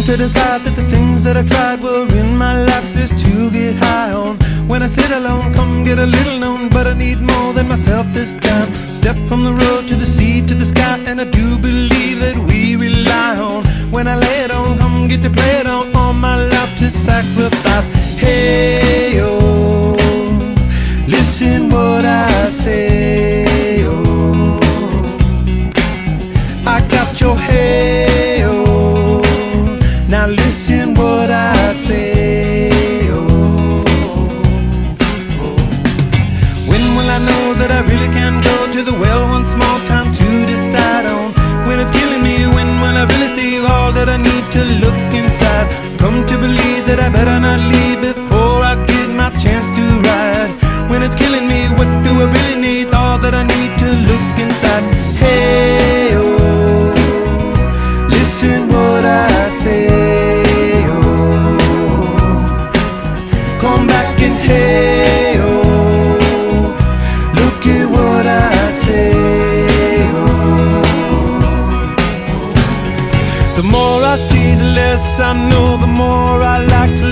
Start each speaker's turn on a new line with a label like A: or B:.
A: to decide that the things that I tried were in my life just to get high on. When I sit alone, come get a little known, but I need more than myself this time. Step from the road to the sea to the sky, and I do believe that we rely on. When I lay it on, come get to play it on, all my life to sacrifice. Hey, oh, listen what I say, oh, I got your hey, oh, now listen what I say, oh, when will I know that I really can go to the well one small time to decide on? When it's killing me, when will I really see all that I need to look inside? Come to believe that I better not leave before I get my chance to ride. When it's killing me, what do I really need? All that I need to look inside. Hey, oh, listen what I say, oh, come back and hey, oh, look at what I say, oh. The more I see, the less I know, the more I like to